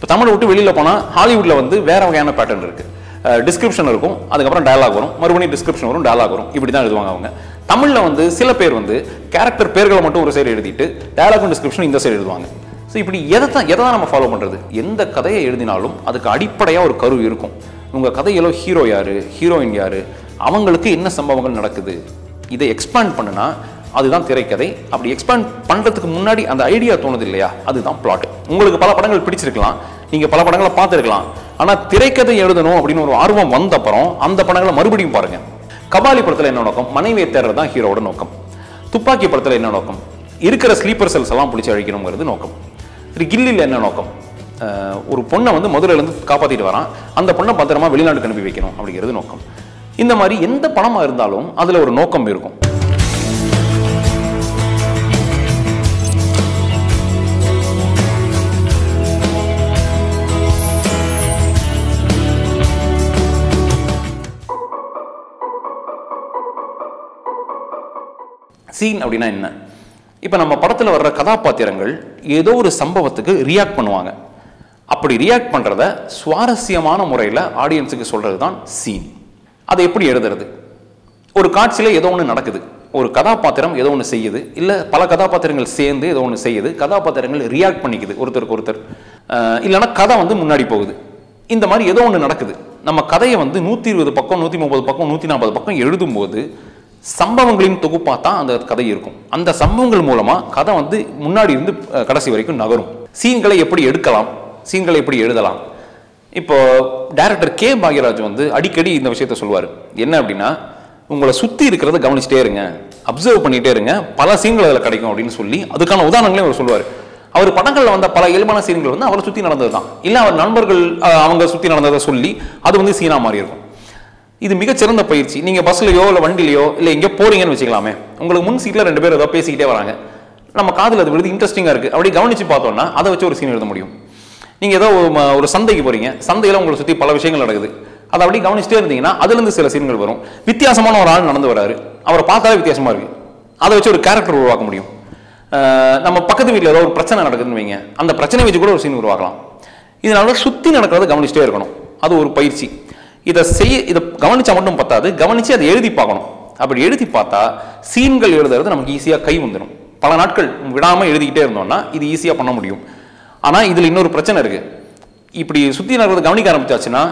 இப்போ தமிழை விட்டு வெளியில் போனால் ஹாலிவுட்டில் வந்து வேற வகையான பேட்டர்ன் இருக்குது. டிஸ்கிரிப்ஷன் இருக்கும், அதுக்கப்புறம் டயலாக் வரும், மறுபடியும் டிஸ்கிரிப்ஷன் வரும், டயலாக் வரும், இப்படி தான் எழுதுவாங்க அவங்க. தமிழில் வந்து சில பேர் வந்து கேரக்டர் பேர்களை மட்டும் ஒரு சைடு எழுதிட்டு டயலாக் டிஸ்கிரிப்ஷன் இந்த சைடு எழுதுவாங்க. ஸோ இப்படி எதை தான் நம்ம ஃபாலோ பண்ணுறது? எந்த கதையை எழுதினாலும் அதுக்கு அடிப்படையாக ஒரு கரு இருக்கும். உங்கள் கதையிலோ ஹீரோ யார், ஹீரோயின் யார், அவங்களுக்கு என்ன சம்பவங்கள் நடக்குது, இதை எக்ஸ்பேண்ட் பண்ணுனா அதுதான் திரைக்கதை. அப்படி எக்ஸ்பேண்ட் பண்ணுறதுக்கு முன்னாடி அந்த ஐடியா தோணுது இல்லையா, அதுதான் பிளாட். உங்களுக்கு பல படங்கள் பிடிச்சிருக்கலாம், நீங்கள் பல படங்களை பார்த்துருக்கலாம், ஆனால் திரைக்கதை எழுதணும் அப்படின்னு ஒரு ஆர்வம் வந்த அப்புறம் அந்த படங்களை மறுபடியும் பாருங்கள். கபாலி படத்தில் என்ன நோக்கம்? மனைவியை தேடுறது தான் ஹீரோட நோக்கம். துப்பாக்கி படத்தில் என்ன நோக்கம்? இருக்கிற ஸ்லீப்பர் செல்ஸ் எல்லாம் பிடிச்சி அழிக்கணுங்கிறது நோக்கம். சரி, கில்லியில் என்ன நோக்கம்? ஒரு பொண்ணை வந்து மதுரையிலேருந்து காப்பாற்றிட்டு வரான், அந்த பொண்ணை பத்திரமா வெளிநாட்டுக்கு அனுப்பி வைக்கணும் அப்படிங்கிறது நோக்கம். இந்த மாதிரி எந்த படமாக இருந்தாலும் அதில் ஒரு நோக்கம் இருக்கும். சீன் அப்படின்னா என்ன? இப்போ நம்ம படத்தில் வர்ற கதாபாத்திரங்கள் ஏதோ ஒரு சம்பவத்துக்கு ரியாக்ட் பண்ணுவாங்க. அப்படி ரியாக்ட் பண்ணுறத சுவாரஸ்யமான முறையில் ஆடியன்ஸுக்கு சொல்கிறது தான் சீன். அதை எப்படி எழுதுறது? ஒரு காட்சியில் ஏதோ ஒன்று நடக்குது, ஒரு கதாபாத்திரம் ஏதோ ஒன்று செய்யுது, இல்லை பல கதாபாத்திரங்கள் சேர்ந்து ஏதோ ஒன்று செய்யுது, கதாபாத்திரங்கள் ரியாக்ட் பண்ணிக்குது ஒருத்தருக்கு ஒருத்தர், இல்லைன்னா கதை வந்து முன்னாடி போகுது. இந்த மாதிரி ஏதோ ஒன்று நடக்குது. நம்ம கதையை வந்து 120 பக்கம் 130 பக்கம் 140 பக்கம் எழுதும்போது சம்பவங்களின் தொகுப்பாக தான் அந்த கதை இருக்கும். அந்த சம்பவங்கள் மூலமாக கதை வந்து முன்னாடி இருந்து கடைசி வரைக்கும் நகரும். சீன்களை எப்படி எடுக்கலாம், சீன்களை எப்படி எழுதலாம்? இப்போ டைரக்டர் கே பாக்யராஜ் வந்து அடிக்கடி இந்த விஷயத்த சொல்லுவார். என்ன அப்படின்னா, உங்களை சுற்றி இருக்கிறத கவனிச்சுட்டே இருங்க, அப்சர்வ் பண்ணிகிட்டே இருங்க, பல சீன்கள் அதில் கிடைக்கும் அப்படின்னு சொல்லி அதுக்கான உதாரணங்களையும் அவர் சொல்லுவார். அவர் படங்களில் வந்த பல இயல்பான சீன்கள் வந்து அவரை சுற்றி நடந்தது தான், இல்லை அவர் நண்பர்கள் அவங்க சுற்றி நடந்ததை சொல்லி அது வந்து சீனாக மாறி இருக்கும். இது மிகச்சிறந்த பயிற்சி. நீங்கள் பஸ்லையோ இல்லை வண்டிலையோ இல்லை எங்கேயோ போறீங்கன்னு வச்சுக்கலாமே, உங்களுக்கு முன் சீட்டில் 2 பேர் ஏதோ பேசிக்கிட்டே வராங்க, நம்ம காதில் அது விழுது, இன்ட்ரெஸ்டிங்காக இருக்குது, அப்படி கவனித்து பார்த்தோன்னா அதை வச்சு ஒரு சீன் எழுத முடியும். நீங்கள் ஏதோ ஒரு சந்தைக்கு போகிறீங்க, சந்தையில் உங்களை சுற்றி பல விஷயங்கள் நடக்குது, அதை அப்படி கவனிச்சுட்டே இருந்தீங்கன்னா அதுலேருந்து சில சீன்கள் வரும். வித்தியாசமான ஒரு ஆள் நடந்து வராரு, அவரை பார்த்தாலே வித்தியாசமாக இருக்குது, அதை வச்சு ஒரு கேரக்டர் உருவாக்க முடியும். நம்ம பக்கத்து வீட்டில் ஏதோ ஒரு பிரச்சனை நடக்குதுன்னு வைங்க, அந்த பிரச்சனையை வச்சு கூட ஒரு சீன் உருவாக்கலாம். இதனால சுற்றி நடக்கிறத கவனிச்சுட்டே இருக்கணும், அது ஒரு பயிற்சி. இதை கவனிச்சா மட்டும் பத்தாது, கவனிச்சு அதை எழுதி பார்க்கணும். அப்படி எழுதி பார்த்தா சீன்கள் எழுதுறது நமக்கு ஈஸியாக கை வந்துடும். பல நாட்கள் விடாமல் எழுதிக்கிட்டே இருந்தோம்னா இது ஈஸியாக பண்ண முடியும். ஆனால் இதில் இன்னொரு பிரச்சனை இருக்கு. இப்படி சுற்றி நடக்கிறத கவனிக்க ஆரம்பிச்சாச்சுன்னா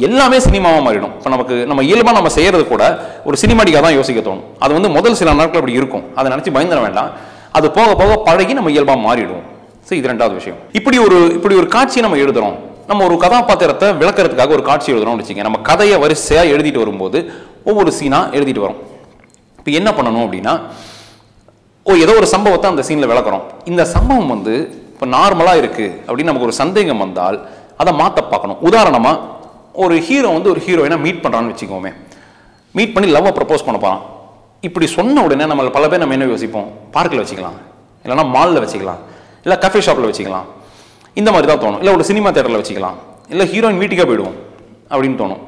எல்லாமே சினிமாவாக மாறிடும். இப்போ நம்ம இயல்பாக நம்ம செய்யறது கூட ஒரு சினிமாட்டிக்காக தான் யோசிக்க தோணும். அது வந்து முதல் சில நாட்கள் அப்படி இருக்கும், அதை நினச்சி பயந்துட வேண்டாம். அது போக போக பழகி நம்ம இயல்பாக மாறிடுவோம். சரி, இது 2வது விஷயம். இப்படி ஒரு காட்சியை நம்ம எழுதுறோம், நம்ம ஒரு கதாபாத்திரத்தை விளக்குறதுக்காக ஒரு காட்சி எழுதுறோம்னு வச்சுங்க. நம்ம கதையை வரிசையாக எழுதிட்டு வரும்போது ஒவ்வொரு சீனாக எழுதிட்டு வரோம். இப்போ என்ன பண்ணணும் அப்படின்னா, ஏதோ ஒரு சம்பவத்தை அந்த சீனில் விளக்குறோம். இந்த சம்பவம் வந்து இப்போ நார்மலாக இருக்குது அப்படின்னு நமக்கு ஒரு சந்தேகம் வந்தால் அதை மாற்ற பார்க்கணும். உதாரணமாக, ஒரு ஹீரோ வந்து ஒரு ஹீரோயினை மீட் பண்ணுறான்னு வச்சுக்கோமே, மீட் பண்ணி லவ்வை ப்ரப்போஸ் பண்ண போகிறான். இப்படி சொன்ன உடனே நம்ம பல பேர் நம்ம என்ன யோசிப்போம்? பார்க்கில் வச்சுக்கலாம், இல்லைனா மாலில் வச்சுக்கலாம், இல்லை கஃபே ஷாப்பில் வச்சுக்கலாம், இந்த மாதிரி தான் தோணும். இல்லை ஒரு சினிமா தியேட்டரில் வச்சுக்கலாம், இல்லை ஹீரோயின் வீட்டுக்கே போயிடுவோம் அப்படின்னு தோணும்.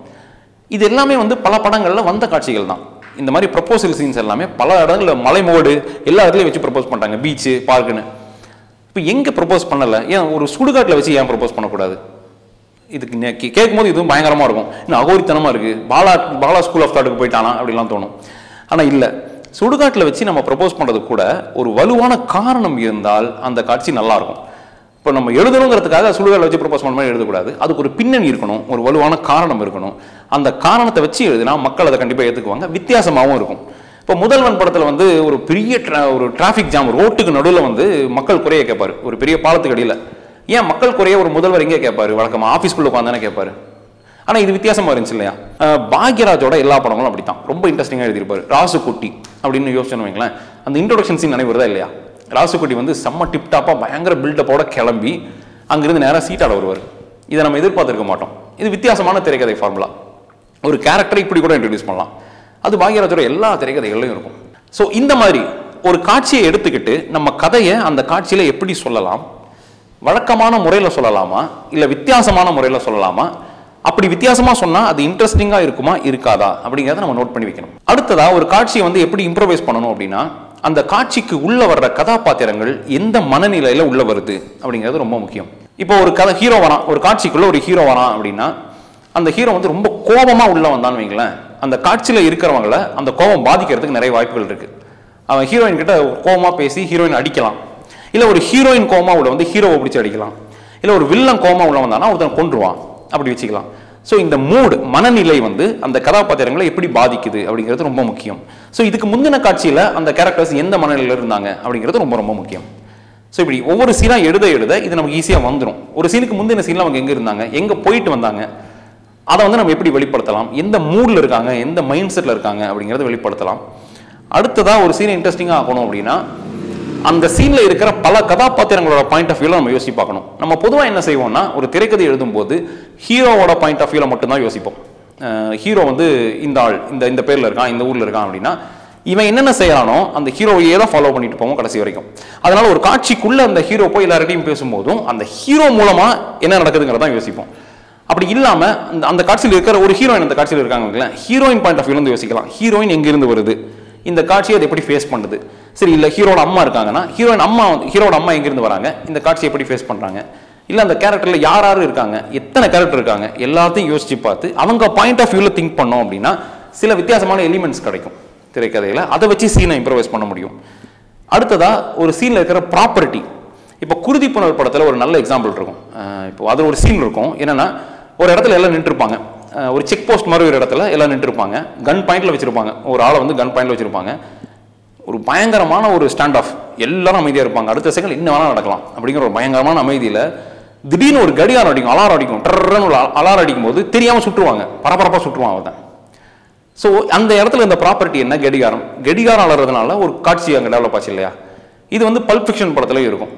இது எல்லாமே வந்து பல படங்களில் வந்த காட்சிகள் தான். இந்த மாதிரி ப்ரப்போசல் சீன்ஸ் எல்லாமே பல இடங்களில் மலைமோடு எல்லா இடத்துலையும் வச்சு ப்ரப்போஸ் பண்ணுறாங்க, பீச்சு பார்க்குன்னு. இப்போ எங்கே ப்ரப்போஸ் பண்ணலை? ஏன் ஒரு சுடுகாட்டில் வச்சு ஏன் ப்ரப்போஸ் பண்ணக்கூடாது? இதுக்கு கேட்கும்போது இதுவும் பயங்கரமாக இருக்கும், இன்னும் அகோரித்தனமாக இருக்குது, பாலா ஸ்கூல் ஆஃப் தாட்டுக்கு போயிட்டானா அப்படிலாம் தோணும். ஆனால் இல்லை, சுடுகாட்டில் வச்சு நம்ம ப்ரப்போஸ் பண்ணுறது கூட ஒரு வலுவான காரணம் இருந்தால் அந்த காட்சி நல்லாயிருக்கும். இப்போ நம்ம எழுதணுங்கிறதுக்காக சுடுகாட்டில் வச்சு ப்ரப்போஸ் பண்ண மாதிரி எழுதக்கூடாது. அதுக்கு ஒரு பின்னணி இருக்கணும், ஒரு வலுவான காரணம் இருக்கணும். அந்த காரணத்தை வச்சு எழுதினா மக்கள் அதை கண்டிப்பாக ஏற்றுக்குவாங்க, வித்தியாசமாகவும் இருக்கும். இப்போ முதல்வன் படத்தில் வந்து ஒரு பெரிய ஒரு டிராஃபிக் ஜாம், ரோட்டுக்கு நடுவில் வந்து மக்கள் குறைய கேட்பார், ஒரு பெரிய பாலத்துக்கு அடியில். ஏன் மக்கள் குறைய ஒரு முதல்வர் எங்கே கேட்பார்? வழக்கமாக ஆஃபீஸ்க்குள்ளே உட்காந்தானே கேட்பார். ஆனால் இது வித்தியாசமாக இருந்துச்சு இல்லையா? பாக்யராஜோட எல்லா படங்களும் அப்படி தான், ரொம்ப இன்ட்ரெஸ்டிங்காக எழுதியிருப்பார். ராசுக்குட்டி அப்படின்னு யோசிச்சோன்னு வைங்களேன், அந்த இன்ட்ரோடக்ஷன் சீன் நினைவுறதா இல்லையா? ராசுக்குட்டி வந்து செம்ம டிப்டாப்பாக பயங்கர பில்டப்போட கிளம்பி அங்கிருந்து நேராக சீட்டாட வருவார். இதை நம்ம எதிர்பார்த்துருக்க மாட்டோம். இது வித்தியாசமான திரைக்கதை ஃபார்முலா. ஒரு கேரக்டரை இப்படி கூட இன்ட்ரடியூஸ் பண்ணலாம். அது பாக்யராஜோட எல்லா திரைக்கதைகளையும் இருக்கும். ஸோ இந்த மாதிரி ஒரு காட்சியை எடுத்துக்கிட்டு நம்ம கதையை அந்த காட்சியில் எப்படி சொல்லலாம், வழக்கமான முறையில் சொல்லலாமா இல்லை வித்தியாசமான முறையில் சொல்லலாமா, அப்படி வித்தியாசமாக சொன்னால் அது இன்ட்ரெஸ்டிங்காக இருக்குமா இருக்காதா அப்படிங்கிறத நம்ம நோட் பண்ணி வைக்கணும். அடுத்ததாக ஒரு காட்சியை வந்து எப்படி இம்ப்ரோவைஸ் பண்ணணும் அப்படின்னா, அந்த காட்சிக்கு உள்ள வர்ற கதாபாத்திரங்கள் எந்த மனநிலையில் உள்ள வருது அப்படிங்கிறது ரொம்ப முக்கியம். இப்போ ஒரு கதை ஹீரோ வரான், ஒரு காட்சிக்குள்ள ஒரு ஹீரோ வரான் அப்படின்னா அந்த ஹீரோ வந்து ரொம்ப கோபமா உள்ள வந்தான்னு வைங்களேன், அந்த காட்சியில இருக்கிறவங்கள அந்த கோபம் பாதிக்கிறதுக்கு நிறைய வாய்ப்புகள் இருக்கு. அவன் ஹீரோயின் கிட்ட கோபமா பேசி ஹீரோயின் அடிக்கலாம், இல்ல ஒரு ஹீரோயின் கோபமா உள்ள வந்து ஹீரோவை பிடிச்சி அடிக்கலாம், இல்ல ஒரு வில்லன் கோபமா உள்ள வந்தானா ஒருத்தன் கொன்றுவான், அப்படி வச்சுக்கலாம். ஸோ இந்த மூடு மனநிலை வந்து அந்த கதாபாத்திரங்களை எப்படி பாதிக்குது அப்படிங்கிறது ரொம்ப முக்கியம். ஸோ இதுக்கு முந்தின காட்சியில அந்த கேரக்டர்ஸ் எந்த மனநிலையில் இருந்தாங்க அப்படிங்கிறது ரொம்ப ரொம்ப முக்கியம். ஸோ இப்படி ஒவ்வொரு சீனா எழுத இது நமக்கு ஈஸியாக வந்துடும். ஒரு சீனுக்கு முந்தின சீன்ல அவங்க எங்க இருந்தாங்க, எங்க போயிட்டு வந்தாங்க, அதை வந்து நம்ம எப்படி வெளிப்படுத்தலாம், எந்த மூட்ல இருக்காங்க, எந்த மைண்ட் செட்ல இருக்காங்க அப்படிங்கிறத வெளிப்படுத்தலாம். அடுத்ததா ஒரு சீனை இன்ட்ரெஸ்டிங்காக ஆகணும் அப்படின்னா அந்த சீன்ல இருக்கிற பல கதாபாத்திரங்களோட பாயிண்ட் ஆஃப் வியூல நம்ம யோசிச்சு பார்க்கணும். நம்ம பொதுவாக என்ன செய்வோம்னா ஒரு திரைக்கதை எழுதும் போது ஹீரோவோட பாயிண்ட் ஆஃப் வியூல மட்டும்தான் யோசிப்போம். ஹீரோ வந்து இந்த ஆள் இந்த பேர்ல இருக்கான், இந்த ஊர்ல இருக்கான் அப்படின்னா இவன் என்னென்ன செய்யறானோ அந்த ஹீரோவையே தான் ஃபாலோ பண்ணிட்டு போவோம் கடைசி வரைக்கும். அதனால ஒரு காட்சிக்குள்ள அந்த ஹீரோ போய் எல்லார்ட்டையும் பேசும்போதும் அந்த ஹீரோ மூலமா என்ன நடக்குதுங்கிறத யோசிப்போம். அப்படி இல்லாம அந்த காட்சியில் இருக்கிற ஒரு ஹீரோயின் அந்த காட்சியில் இருக்காங்க, ஹீரோயின் பாயிண்ட் ஆஃப் வியூல இருந்து யோசிக்கலாம். ஹீரோயின் எங்கிருந்து வருது, இந்த காட்சியை அது எப்படி ஃபேஸ் பண்ணுது. சரி, இல்லை ஹீரோட அம்மா இருக்காங்கன்னா ஹீரோட அம்மா எங்கிருந்து வராங்க, இந்த காட்சியை எப்படி ஃபேஸ் பண்றாங்க, இல்லை அந்த கேரக்டர்ல யார் யார் இருக்காங்க, எத்தனை கேரக்டர் இருக்காங்க, எல்லாத்தையும் யோசிச்சு பார்த்து அவங்க பாயிண்ட் ஆஃப் வியூல திங்க் பண்ணோம் அப்படின்னா சில வித்தியாசமான எலிமெண்ட்ஸ் கிடைக்கும் திரைக்கதையில. அதை வச்சு சீனை இம்ப்ரவைஸ் பண்ண முடியும். அடுத்ததா ஒரு சீன்ல இருக்கிற ப்ராப்பர்ட்டி. இப்போ குருதி புனல் படத்துல ஒரு நல்ல எக்ஸாம்பிள் இருக்கும். இப்போ அது ஒரு சீன் இருக்கும், என்னன்னா ஒரு இடத்துல எல்லாம் நின்றுருப்பாங்க, ஒரு செக் போஸ்ட் மாதிரி ஒரு இடத்துல எல்லாம் நின்றுருப்பாங்க, கன் பாயிண்ட்ல வச்சிருப்பாங்க, ஒரு ஆளை வந்து கன் பாயிண்ட்ல வச்சிருப்பாங்க. ஒரு பயங்கரமான ஒரு ஸ்டாண்ட் ஆஃப், எல்லாரும் அமைதியாக இருப்பாங்க, அடுத்த செகண்ட் இன்னும் வேணா நடக்கலாம் அப்படிங்கிற ஒரு பயங்கரமான அமைதியில் திடீர்னு ஒரு கடிகாரம் அடிக்கும், அலாரம் அடிக்கும், டர்ன்னு ஒரு அலாரம் அடிக்கும் போது தெரியாமல் சுட்டுருவாங்க, பரபரப்பாக சுட்டுருவாங்க அவன். ஸோ அந்த இடத்துல இந்த ப்ராப்பர்ட்டி என்ன, கடிகாரம் அலறதுனால ஒரு காட்சி அங்கே டெவலப் ஆச்சு இல்லையா. இது வந்து பல்ப் ஃபிக்ஷன் படத்துலேயும் இருக்கும்.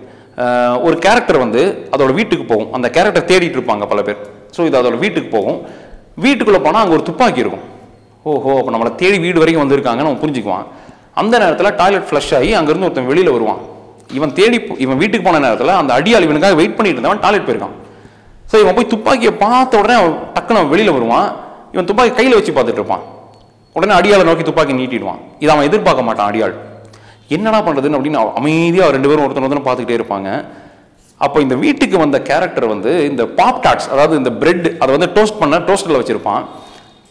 ஒரு கேரக்டர் வந்து அதோட வீட்டுக்கு போகும், அந்த கேரக்டர் தேடிட்டு இருப்பாங்க பல பேர். ஸோ இது அதோட வீட்டுக்கு போகும், வீட்டுக்குள்ளே போனால் அங்கே ஒரு துப்பாக்கி இருக்கும். ஓஹோ, அப்போ நம்மளை தேடி வீடு வரைக்கும் வந்திருக்காங்கன்னு அவன் புரிஞ்சுக்குவான். அந்த நேரத்தில் டாய்லெட் ஃப்ளஷ் ஆகி அங்கேருந்து ஒருத்தன் வெளியில் வருவான். இவன் வீட்டுக்கு போன நேரத்தில் அந்த அடியாள் இவனுக்காக வெயிட் பண்ணிட்டு இருந்தவன் டாய்லெட் போயிருக்கான். ஸோ இவன் போய் துப்பாக்கியை பார்த்த உடனே அவன் டக்குன்னு வெளியில் வருவான். இவன் துப்பாக்கி கையில் வச்சு பார்த்துட்டு இருப்பான். உடனே அடியாளை நோக்கி துப்பாக்கி நீட்டிடுவான். இதை அவன் எதிர்பார்க்க மாட்டான். அடியாள் என்னடா பண்ணுறதுன்னு அப்படின்னு அமைதியாக ரெண்டு பேரும் ஒருத்தர் பார்த்துக்கிட்டே இருப்பாங்க. அப்போ இந்த வீட்டுக்கு வந்த கேரக்டர் வந்து இந்த பாப் டாட்ஸ், அதாவது இந்த பிரெட், அதை வந்து டோஸ்டரில் வச்சிருப்பான்.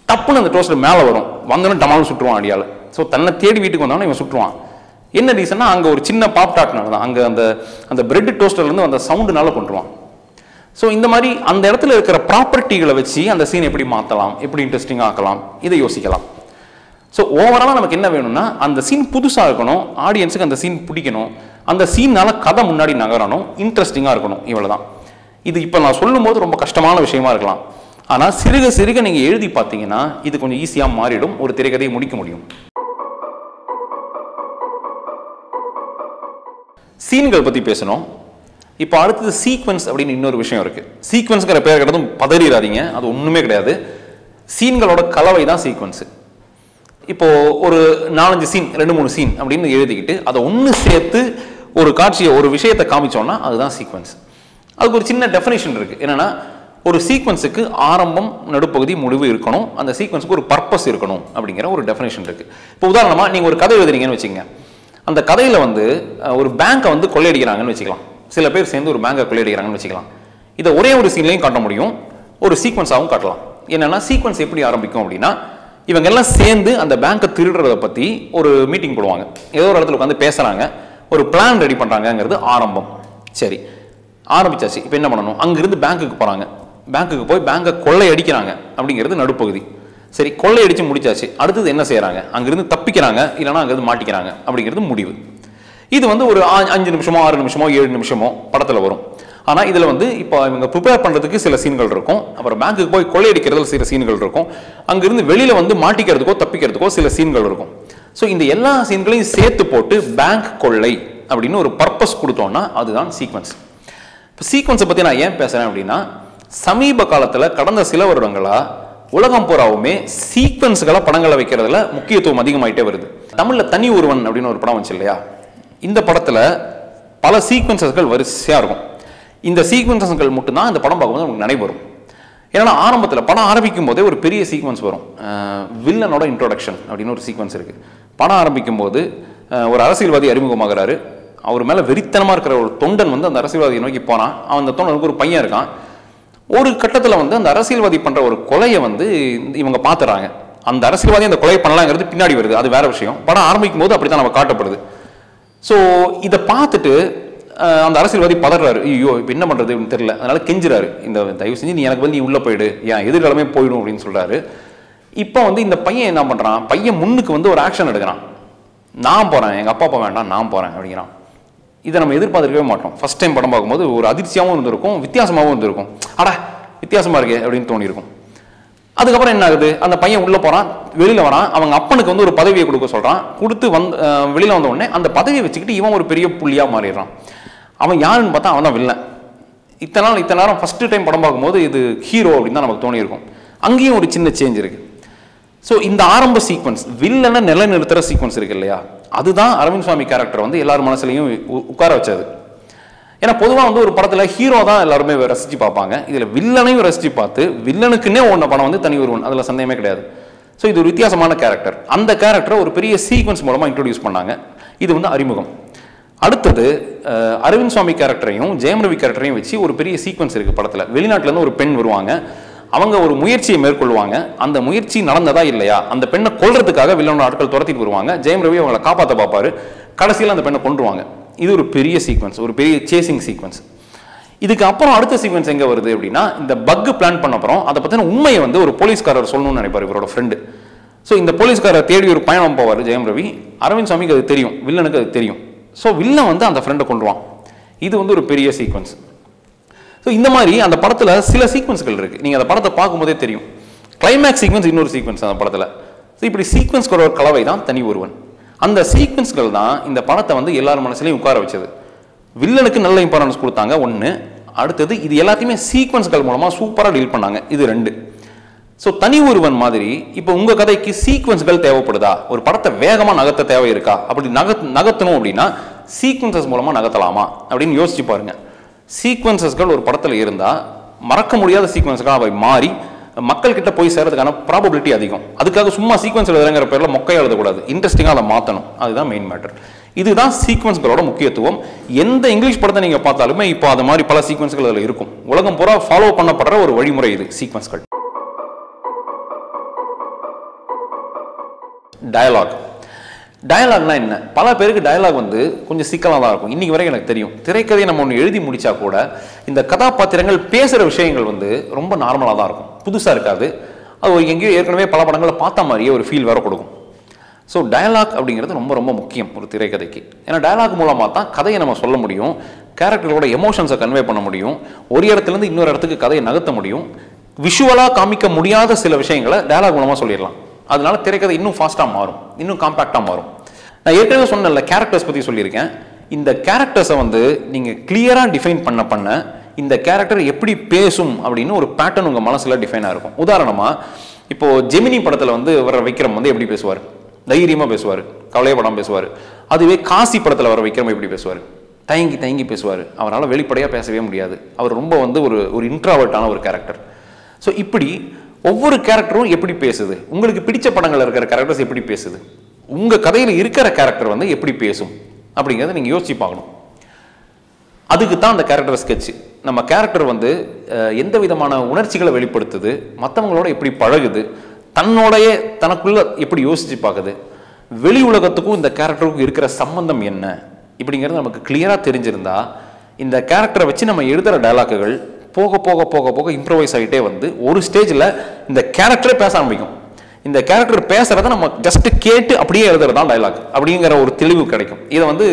டப்புன்னு அந்த டோஸ்டர் மேலே வரும், வந்தோன்னு டமாலும் சுட்டுருவான் அடியாள். ஸோ தன்னை தேடி வீட்டுக்கு வந்தாலும் இவன் சுட்டுருவான். என்ன ரீசன்னா அங்கே ஒரு சின்ன பாப் டாட்னால தான், அங்கே அந்த பிரெட் டோஸ்டர்லேருந்து அந்த சவுண்டுனால கொண்டுருவான். ஸோ இந்த மாதிரி அந்த இடத்துல இருக்கிற ப்ராப்பர்ட்டிகளை வச்சு அந்த சீன் எப்படி மாற்றலாம், எப்படி இன்ட்ரெஸ்டிங்காக ஆக்கலாம், இதை யோசிக்கலாம். ஸோ ஓவராலாக நமக்கு என்ன வேணும்னா அந்த சீன் புதுசாக இருக்கணும், ஆடியன்ஸுக்கு அந்த சீன் பிடிக்கணும், அந்த சீன்னால கதை முன்னாடி நகரணும், இன்ட்ரெஸ்டிங்காக இருக்கணும். இவ்வளோதான். இது இப்போ நான் சொல்லும்போது ரொம்ப கஷ்டமான விஷயமா இருக்கலாம், ஆனால் சிறுக சிறுக நீங்கள் எழுதி பார்த்தீங்கன்னா இது கொஞ்சம் ஈஸியாக மாறிடும், ஒரு திரைக்கதையை முடிக்க முடியும். சீன்கள் பற்றி பேசணும். இப்போ அடுத்தது சீக்வன்ஸ் அப்படின்னு இன்னொரு விஷயம் இருக்கு. சீக்வன்ஸ்ங்கிற பேர் கிட்டதும் பதறிடாதீங்க, அது ஒன்றுமே கிடையாது. சீன்களோட கலவை தான் சீக்வன்ஸ். இப்போ ஒரு 4-5 சீன், 2-3 சீன் அப்படின்னு எழுதிக்கிட்டு அதை ஒன்று சேர்த்து ஒரு காட்சியை, ஒரு விஷயத்தை காமிச்சோம்னா அதுதான் சீக்வன்ஸ். அதுக்கு ஒரு சின்ன டெஃபினேஷன் இருக்கு. என்னன்னா ஒரு சீக்வன்ஸுக்கு ஆரம்பம், நடுப்பகுதி, முடிவு இருக்கணும், அந்த சீக்வன்ஸுக்கு ஒரு பர்பஸ் இருக்கணும் அப்படிங்கிற ஒரு டெஃபினேஷன் இருக்கு. இப்போ உதாரணமாக நீங்கள் ஒரு கதை எழுதுறீங்கன்னு வச்சுங்க, அந்த கதையில் வந்து ஒரு பேங்கை வந்து கொள்ளையடிக்கிறாங்கன்னு வச்சுக்கலாம், சில பேர் சேர்ந்து ஒரு பேங்கை கொள்ளையடிக்கிறாங்கன்னு வச்சுக்கலாம். இதை ஒரே ஒரு சீன்லையும் காட்ட முடியும், ஒரு சீக்வன்ஸாகவும் காட்டலாம். என்னன்னா சீக்வன்ஸ் எப்படி ஆரம்பிக்கும் அப்படின்னா இவங்க எல்லாம் சேர்ந்து அந்த பேங்கை திருடுறதை பற்றி ஒரு மீட்டிங் போடுவாங்க, ஏதோ ஒரு இடத்துல உட்காந்து பேசுகிறாங்க, ஒரு பிளான் ரெடி பண்ணுறாங்கிறது ஆரம்பம். சரி, ஆரம்பிச்சாச்சு. இப்போ என்ன பண்ணணும், அங்கிருந்து பேங்க்குக்கு போகிறாங்க, பேங்க்குக்கு போய் பேங்கை கொள்ளை அடிக்கிறாங்க அப்படிங்கிறது நடுப்பகுதி. சரி, கொள்ளை அடித்து முடிச்சாச்சு. அடுத்தது என்ன செய்கிறாங்க, அங்கிருந்து தப்பிக்கிறாங்க, இல்லைனா அங்கிருந்து மாட்டிக்கிறாங்க அப்படிங்கிறது முடிவு. இது வந்து ஒரு 5 நிமிஷமோ 6 நிமிஷமோ 7 நிமிஷமோ படத்தில் வரும். ஆனால் இதில் வந்து இப்போ இவங்க ப்ரிப்பேர் பண்ணுறதுக்கு சில சீன்கள் இருக்கும், அப்புறம் பேங்க்குக்கு போய் கொள்ளையடிக்கிறதுல சில சீன்கள் இருக்கும், அங்கிருந்து வெளியில் வந்து மாட்டிக்கிறதுக்கோ தப்பிக்கிறதுக்கோ சில சீன்கள் இருக்கும். ஸோ இந்த எல்லா சீன்களையும் சேர்த்து போட்டு பேங்க் கொள்ளை அப்படின்னு ஒரு பர்பஸ் கொடுத்தோம்னா அதுதான் சீக்வன்ஸ். இப்போ சீக்வன்ஸை பற்றி நான் ஏன் பேசுகிறேன் அப்படின்னா சமீப காலத்தில் கடந்த சில வருடங்களா உலகம் பூராவுமே சீக்வன்ஸ்களை படங்களை வைக்கிறதுல முக்கியத்துவம் அதிகமாயிட்டே வருது. தமிழில் தனி ஒருவன் அப்படின்னு ஒரு படம் வந்துச்சு இல்லையா, இந்த படத்தில் பல சீக்வன்சஸ்கள் வரிசையாக இருக்கும். இந்த சீக்வன்சஸ்கள் மட்டும்தான் இந்த படம் பார்க்கும்போது நமக்கு நடைபெறும். ஏன்னா ஆரம்பத்தில் படம் ஆரம்பிக்கும் போதே ஒரு பெரிய சீக்வன்ஸ் வரும், வில்லனோட இன்ட்ரோடக்ஷன் அப்படின்னு ஒரு சீக்வன்ஸ் இருக்குது. படம் ஆரம்பிக்கும் போது ஒரு அரசியல்வாதி அறிமுகமாகிறாரு, அவர் மேலே வெறித்தனமாக இருக்கிற ஒரு தொண்டன் வந்து அந்த அரசியல்வாதியை நோக்கி போனான். அவன் அந்த தொண்டனுக்கு ஒரு பையன் இருக்கான். ஒரு கட்டத்தில் வந்து அந்த அரசியல்வாதி பண்ணுற ஒரு கொலையை வந்து இவங்க பார்த்துறாங்க. அந்த அரசியல்வாதி அந்த கொலை பண்ணலாங்கிறது பின்னாடி வருது, அது வேற விஷயம். படம் ஆரம்பிக்கும் போது அப்படி தான் நம்ம காட்டப்படுது. ஸோ இதை பார்த்துட்டு அந்த அரசியல்வாதி பதறாரு, ஐயோ இப்போ என்ன பண்ணுறதுன்னு தெரியல. அதனால கெஞ்சுறாரு, இந்த தயவு செஞ்சு நீ எனக்கு வந்து நீ உள்ளே போயிடு, ஏன் எதிர்காலமே போயிடும் அப்படின்னு சொல்கிறாரு. இப்போ வந்து இந்த பையன் என்ன பண்ணுறான், பையன் முன்னுக்கு வந்து ஒரு ஆக்ஷன் எடுக்கிறான். நான் போகிறேன், எங்கள் அப்பா வேண்டாம், நான் போகிறேன் அப்படிங்கிறான். இதை நம்ம எதிர்பார்த்துருக்கவே மாட்டோம். ஃபர்ஸ்ட் டைம் படம் பார்க்கும்போது ஒரு அதிர்ச்சியாகவும் இருந்திருக்கும், வித்தியாசமாகவும் இருந்திருக்கும். அடா வித்தியாசமாக இருக்கே அப்படின்னு தோணியிருக்கும். அதுக்கப்புறம் என்ன ஆகுது, அந்த பையன் உள்ளே போகிறான், வெளியில் வரான். அவங்க அப்பனுக்கு வந்து ஒரு பதவியை கொடுக்க சொல்கிறான். கொடுத்து வெளியில் வந்த உடனே அந்த பதவியை வச்சுக்கிட்டு இவன் ஒரு பெரிய புள்ளியாக மாறிடுறான். அவன் யாருன்னு பார்த்தா அவன் தான் வில்லன். இத்தனை நேரம் ஃபஸ்ட்டு டைம் படம் பார்க்கும்போது இது ஹீரோ அப்படின்னு தான் நமக்கு தோணியிருக்கும். அங்கேயும் ஒரு சின்ன சேஞ்ச் இருக்குது. ஸோ இந்த ஆரம்ப சீக்வன்ஸ் வில்லனை நிலைநிறுத்துகிற சீக்வன்ஸ் இருக்கு இல்லையா, அதுதான் அரவிந்த் சுவாமி கேரக்டர் வந்து எல்லார் மனசுலையும் உட்கார வச்சது. ஏன்னா பொதுவாக வந்து ஒரு படத்தில் ஹீரோ தான் எல்லாருமே ரசித்து பார்ப்பாங்க. இதில் வில்லனையும் ரசித்து பார்த்து வில்லனுக்குன்னே ஓடின படம் வந்து தனி ஒருவன், அதில் சந்தேகமே கிடையாது. ஸோ இது ஒரு வித்தியாசமான கேரக்டர். அந்த கேரக்டரை ஒரு பெரிய சீக்வன்ஸ் மூலமாக இன்ட்ரோடியூஸ் பண்ணாங்க. இது வந்து அறிமுகம். அடுத்தது அரவிந்த் சுவாமி கேரக்டரையும் ஜெயம் ரவி கேரக்டரையும் வச்சு ஒரு பெரிய சீக்வன்ஸ் இருக்குது படத்தில். வெளிநாட்டிலேருந்து ஒரு பெண் வருவாங்க, அவங்க ஒரு முயற்சியை மேற்கொள்வாங்க. அந்த முயற்சி நடந்ததா இல்லையா, அந்த பெண்ணை கொல்றதுக்காக வில்லனோட ஆட்கள் துரத்திட்டு வருவாங்க. ஜெயம் ரவி அவங்களை காப்பாற்ற பார்ப்பாரு, கடைசியில் அந்த பெண்ணை கொன்றுவாங்க. இது ஒரு பெரிய சீக்வன்ஸ், ஒரு பெரிய சேசிங் சீக்வன்ஸ். இதுக்கு அப்புறம் அடுத்த சீக்வன்ஸ் எங்கே வருது அப்படின்னா, இந்த பக் பிளான் பண்ண அப்புறம் அதை பற்றின உண்மையை வந்து ஒரு போலீஸ்காரர் சொல்லணும்னு நினைப்பார், இவரோட ஃப்ரெண்டு. ஸோ இந்த போலீஸ்காரர் தேடி ஒரு பயணம் போவார் ஜெயம் ரவி. அரவிந்த் சுவாமிக்கு அது தெரியும், வில்லனுக்கு அது தெரியும். ஸோ வில்லன் வந்து அந்த ஃப்ரெண்டை கொண்டுருவான். இது வந்து ஒரு பெரிய சீக்வன்ஸ். ஸோ இந்த மாதிரி அந்த படத்தில் சில சீக்வன்ஸ்கள் இருக்குது, நீங்கள் அந்த படத்தை பார்க்கும்போதே தெரியும். கிளைமேக்ஸ் சீக்வன்ஸ் இன்னொரு சீக்வன்ஸ் அந்த படத்தில். ஸோ இப்படி சீக்வன்ஸ்களோட ஒரு கலவை தான் தனி ஒருவன். அந்த சீக்வன்ஸ்கள் தான் இந்த படத்தை வந்து எல்லார் மனசுலையும் உட்கார வச்சது. வில்லனுக்கு நல்ல இம்பார்ட்டன்ஸ் கொடுத்தாங்க ஒன்று. அடுத்தது இது எல்லாத்தையுமே சீக்வன்ஸ்கள் மூலமாக சூப்பராக டீல் பண்ணாங்க, இது 2. ஸோ தனி ஒருவன் மாதிரி இப்போ உங்கள் கதைக்கு சீக்வன்ஸ்கள் தேவைப்படுதா, ஒரு படத்தை வேகமாக நகர்த்த தேவை இருக்கா, அப்படி நகர்த்தணும் அப்படின்னா சீக்வன்சஸ் மூலமாக நகர்த்தலாமா அப்படின்னு யோசிச்சு பாருங்க. சீக்வன்சஸ்கள் ஒரு படத்தில் இருந்தால் மறக்க முடியாத சீக்வன்ஸ்கள் அவை மாறி மக்கள் கிட்ட போய் சேர்றதுக்கான ப்ராபபிலிட்டி அதிகம். அதுக்காக சும்மா சீக்வன்ஸ் எழுதுறங்கிற பேரில் மொக்கையாக எழுதக்கூடாது, இன்ட்ரெஸ்டிங்காக அதை மாற்றணும். அதுதான் மெயின் மேட்டர். இதுதான் சீக்வன்ஸ்களோட முக்கியத்துவம். எந்த இங்கிலீஷ் படத்தை நீங்கள் பார்த்தாலுமே இப்போ அது மாதிரி பல சீக்வன்ஸ்கள் அதில் இருக்கும். உலகம் பூரா ஃபாலோ பண்ணப்படுற ஒரு வழிமுறை இது சீக்வன்ஸ்கள். டயலாக்னா என்ன? பல பேருக்கு டயலாக் வந்து கொஞ்சம் சிக்கலாக தான் இருக்கும். இன்னைக்கு வரைக்கும் எனக்கு தெரியும், திரைக்கதையை நம்ம ஒன்று எழுதி முடிச்சா கூட இந்த கதாபாத்திரங்கள் பேசுகிற விஷயங்கள் வந்து ரொம்ப நார்மலாக தான் இருக்கும், புதுசாக இருக்காது. அது எங்கேயோ ஏற்கனவே பல படங்களை பார்த்த மாதிரியே ஒரு ஃபீல் வேற கொடுக்கும். ஸோ டயலாக் அப்படிங்கிறது ரொம்ப ரொம்ப முக்கியம் ஒரு திரைக்கதைக்கு. ஏன்னா டயலாக் மூலமாக தான் கதையை நம்ம சொல்ல முடியும், கேரக்டரோட எமோஷன்ஸை கன்வே பண்ண முடியும், ஒரு இடத்துலேருந்து இன்னொரு இடத்துக்கு கதையை நகர்த்த முடியும். விஷுவலாக காமிக்க முடியாத சில விஷயங்களை டயலாக் மூலமாக சொல்லிடலாம். அதனால திரைக்கதை இன்னும் ஃபாஸ்ட்டாக மாறும், இன்னும் காம்பேக்டாக மாறும். நான் ஏற்கனவே சொன்னேன்ல, கேரக்டர்ஸ் பற்றி சொல்லியிருக்கேன். இந்த கேரக்டர்ஸை வந்து நீங்கள் கிளியராக டிஃபைன் பண்ண இந்த கேரக்டர் எப்படி பேசும் அப்படின்னு ஒரு பேட்டர்ன் உங்கள் மனசில் டிஃபைனாக இருக்கும். உதாரணமாக இப்போது ஜெமினி படத்தில் வந்து வர விக்ரம் வந்து எப்படி பேசுவார், தைரியமாக பேசுவார், கவலையப்படாமல் பேசுவார். அதுவே காசி படத்தில் வர விக்ரம் எப்படி பேசுவார், தயங்கி பேசுவார். அவரால் வெளிப்படையாக பேசவே முடியாது. அவர் ரொம்ப வந்து ஒரு இன்ட்ராவர்ட்டான ஒரு கேரக்டர். ஸோ இப்படி ஒவ்வொரு கேரக்டரும் எப்படி பேசுது, உங்களுக்கு பிடிச்ச படங்கள் இருக்கிற கேரக்டர்ஸ் எப்படி பேசுது, உங்கள் கதையில் இருக்கிற கேரக்டர் வந்து எப்படி பேசும் அப்படிங்கிறத நீங்கள் யோசிச்சு பார்க்கணும். அதுக்கு தான் அந்த கேரக்டர் ஸ்கெட்ச். நம்ம கேரக்டர் வந்து எந்த விதமான உணர்ச்சிகளை வெளிப்படுத்துது, மற்றவங்களோட எப்படி பழகுது, தன்னோடைய தனக்குள்ள எப்படி யோசிச்சு பார்க்குது, வெளி உலகத்துக்கும் இந்த கேரக்டருக்கும் இருக்கிற சம்பந்தம் என்ன இப்படிங்கிறது நமக்கு கிளியராக தெரிஞ்சிருந்தா இந்த கேரக்டரை வச்சு நம்ம எழுதுகிற டயலாக்குகள் போக போக போக போக இம்ப்ரவைஸ் ஆகிட்டே வந்து ஒரு ஸ்டேஜில் இந்த கேரக்டரே பேச ஆரம்பிக்கும். இந்த கேரக்டர் பேசுறத நம்ம ஜஸ்ட் கேட்டு அப்படியே எழுதுறது தான் டயலாக் அப்படிங்கிற ஒரு தெளிவு கிடைக்கும். இதை வந்து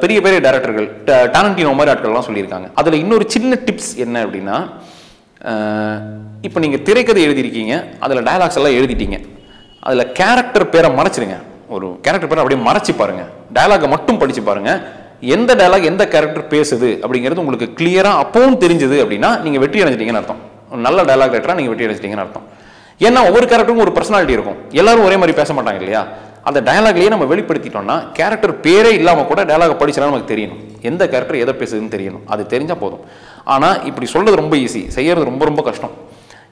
பெரிய பெரிய டைரக்டர்கள், டாரண்டினோ மாதிரி ஆட்கள்லாம் சொல்லியிருக்காங்க. அதில் இன்னொரு சின்ன டிப்ஸ் என்ன அப்படின்னா, இப்போ நீங்கள் திரைக்கதை எழுதியிருக்கீங்க, அதில் டயலாக்ஸ் எல்லாம் எழுதிட்டீங்க, அதில் கேரக்டர் பேரை மறைச்சிருங்க. ஒரு கேரக்டர் பேரை அப்படியே மறைச்சி பாருங்க, டயலாகை மட்டும் படித்து பாருங்க. எந்த டயலாக் எந்த கேரக்டர் பேசுது அப்படிங்கிறது உங்களுக்கு கிளியராக அப்பவும் தெரிஞ்சுது அப்படின்னா நீங்கள் வெற்றி அடைஞ்சிட்டீங்கன்னு அர்த்தம். நல்ல டயலாக் ரைட்டராக நீங்கள் வெற்றி அடைஞ்சிட்டீங்கன்னு அர்த்தம். ஏன்னா ஒவ்வொரு கேரக்டருக்கும் ஒரு பர்சனாலிட்டி இருக்கும், எல்லாரும் ஒரே மாதிரி பேச மாட்டாங்க இல்லையா. அந்த டயலாக்லேயே நம்ம வெளிப்படுத்திட்டோம்னா கேரக்டர் பேரே இல்லாமல் கூட டயலாக படிச்சா நமக்கு தெரியணும், எந்த கேரக்டர் எதை பேசுதுன்னு தெரியணும், அது தெரிஞ்சால் போதும். ஆனால் இப்படி சொல்கிறது ரொம்ப ஈஸி, செய்யறது ரொம்ப ரொம்ப கஷ்டம்.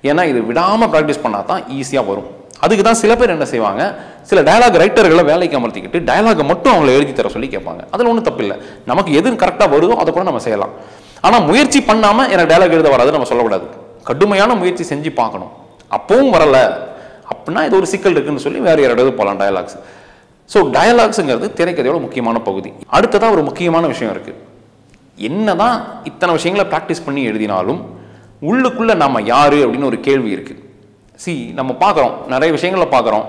ஏன்னா இது விடாமல் ப்ராக்டிஸ் பண்ணால் தான் ஈஸியாக வரும். அதுக்கு தான் சில பேர் என்ன செய்வாங்க, சில டயலாக் ரைட்டர்களை வேலைக்கு அமர்த்திக்கிட்டு டயலாகை மட்டும் அவங்களை எழுதி தர சொல்லி கேட்பாங்க. அதில் ஒன்றும் தப்பு இல்லை, நமக்கு எது கரெக்டாக வருதோ அதை கூட நம்ம செய்யலாம். ஆனால் முயற்சி பண்ணாமல் எனக்கு டயலாக் எழுத வராது நம்ம சொல்லக்கூடாது. கடுமையான முயற்சி செஞ்சு பார்க்கணும். அப்பவும் வரலை அப்படின்னா இது ஒரு சிக்கல் இருக்குன்னு சொல்லி வேறு யாராவது போகலாம் டயலாக்ஸ். ஸோ டயலாக்ஸுங்கிறது திரைக்கதையோட முக்கியமான பகுதி. அடுத்ததாக ஒரு முக்கியமான விஷயம் இருக்குது. என்னதான் இத்தனை விஷயங்களை ப்ராக்டிஸ் பண்ணி எழுதினாலும் உள்ளுக்குள்ளே நம்ம யார் அப்படின்னு ஒரு கேள்வி இருக்குது. நம்ம பார்க்குறோம், நிறைய விஷயங்களை பார்க்குறோம்.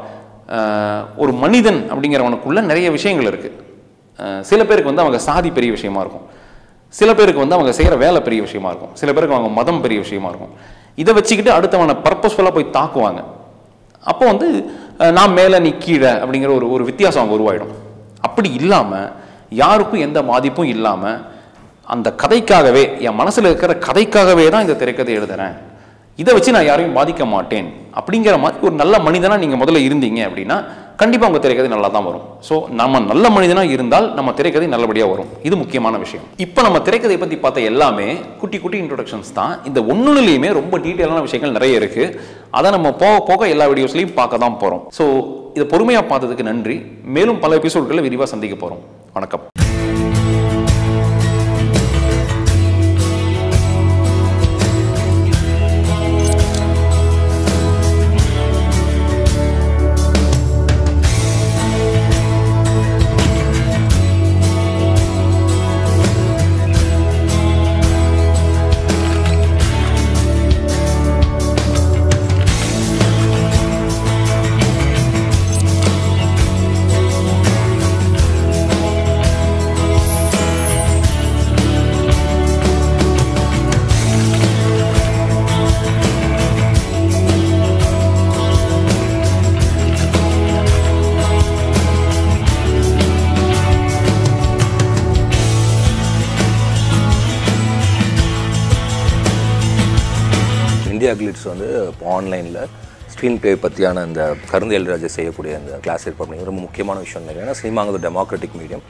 ஒரு மனிதன் அப்படிங்கிறவனுக்குள்ள நிறைய விஷயங்கள் இருக்குது. சில பேருக்கு வந்து அவங்க சாதி பெரிய விஷயமா இருக்கும், சில பேருக்கு வந்து அவங்க செய்கிற வேலை பெரிய விஷயமா இருக்கும், சில பேருக்கு அவங்க மதம் பெரிய விஷயமா இருக்கும். இதை வச்சுக்கிட்டு அடுத்தவனை பர்பஸ்ஃபுல்லாக போய் தாக்குவாங்க. அப்போ வந்து நான் மேலே நீ கீழே அப்படிங்கிற ஒரு வித்தியாசம் அவங்க உருவாயிடும். அப்படி இல்லாமல் யாருக்கும் எந்த பாதிப்பும் இல்லாமல் அந்த கதைக்காகவே, என் மனசில் இருக்கிற கதைக்காகவே தான் இந்த திரைக்கதை எழுதுறேன், இதை வச்சு நான் யாரையும் பாதிக்க மாட்டேன் அப்படிங்கிற மாதிரி ஒரு நல்ல மனிதனாக நீங்கள் முதல்ல இருந்தீங்க அப்படின்னா கண்டிப்பாக உங்கள் திரைக்கதை நல்லா தான் வரும். ஸோ நம்ம நல்ல மனிதனாக இருந்தால் நம்ம திரைக்கதை நல்லபடியாக வரும். இது முக்கியமான விஷயம். இப்போ நம்ம திரைக்கதை பற்றி பார்த்த எல்லாமே குட்டி குட்டி இன்ட்ரோடக்ஷன்ஸ் தான். இந்த ஒன்றுலையுமே ரொம்ப டீட்டெயிலான விஷயங்கள் நிறைய இருக்குது. அதை நம்ம போக போக எல்லா வீடியோஸ்லையும் பார்க்க தான் போகிறோம். ஸோ இதை பொறுமையாக பார்த்ததுக்கு நன்றி. மேலும் பல எபிசோட்களில் விரிவாக சந்திக்க போகிறோம். வணக்கம். இந்தியா கிளிட்ஸ் வந்து இப்போ ஆன்லைனில் ஸ்க்ரீன் ப்ளே பற்றியான இந்த கருந்தேல் ராஜா செய்யக்கூடிய அந்த கிளாஸ் ஏற்பாடு பண்ணி ரொம்ப முக்கியமான விஷயம் நினைக்கிறேன். ஏன்னா சினிமாங்கிறது டெமோக்ராட்டிக் மீடியம்.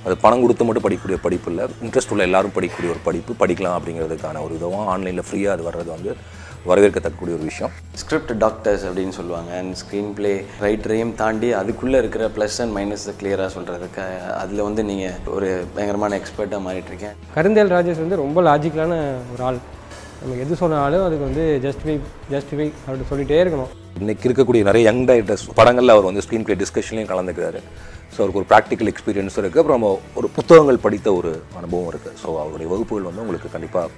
அது பணம் கொடுத்து மட்டும் படிக்கக்கூடிய படிப்பு இல்லை, இன்ட்ரெஸ்ட் உள்ள எல்லாரும் படிக்கக்கூடிய ஒரு படிப்பு, படிக்கலாம் அப்படிங்கிறதுக்கான ஒரு இதுவும் ஆன்லைனில் ஃப்ரீயாக அது வர்றது வந்து வரவேற்கத்தக்கக்கூடிய ஒரு விஷயம். ஸ்கிரிப்ட் டாக்டர்ஸ் அப்படின்னு சொல்லுவாங்க. அண்ட் ஸ்க்ரீன் ப்ளே ரைட்டரையும் தாண்டி அதுக்குள்ளே இருக்கிற ப்ளஸ் அண்ட் மைனஸை கிளியராக சொல்கிறதுக்கு அதில் வந்து நீங்கள் ஒரு பயங்கரமான எக்ஸ்பர்ட்டாக மாறிட்டுருக்கேன். கருந்தேல் ராஜேஷ் வந்து ரொம்ப லாஜிக்கலான ஒரு ஆள். நம்ம எது சொன்னாலும் அதுக்கு வந்து ஜஸ்டிஃபை அப்படின்னு சொல்லிகிட்டே இருக்கணும். இன்றைக்கி இருக்கக்கூடிய நிறைய யங் டைரக்டர்ஸ் படங்களில் அவர் வந்து ஸ்க்ரீன் ப்ளே டிஸ்கஷன்லையும் கலந்துக்கிறாரு. ஸோ அவருக்கு ஒரு ப்ராக்டிக்கல் எக்ஸ்பீரியன்ஸ் இருக்குது. அப்புறம் ஒரு புத்தகங்கள் படித்த ஒரு அனுபவம் இருக்குது. ஸோ அவருடைய வகுப்புகள் வந்து உங்களுக்கு கண்டிப்பாக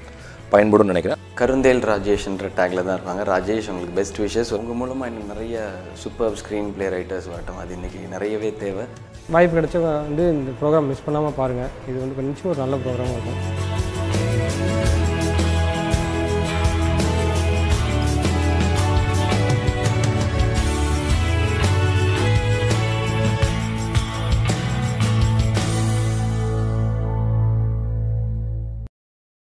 பயன்படும் நினைக்கிறேன். கருந்தேல் ராஜேஷ்ன்ற டேக்கில் தான் இருப்பாங்க. ராஜேஷ் உங்களுக்கு பெஸ்ட் விஷஸ். உங்கள் மூலமாக இன்னும் நிறைய சூப்பர் ஸ்க்ரீன் ப்ளே ரைட்டர்ஸ் வரட்டும். அது இன்றைக்கி நிறையவே தேவை. வாய்ப்பு கிடைச்சவங்க வந்து இந்த ப்ரோக்ராம் மிஸ் பண்ணாமல் பாருங்கள். இது வந்து நிச்சயம் ஒரு நல்ல ப்ரோக்ராமாக இருக்கும்.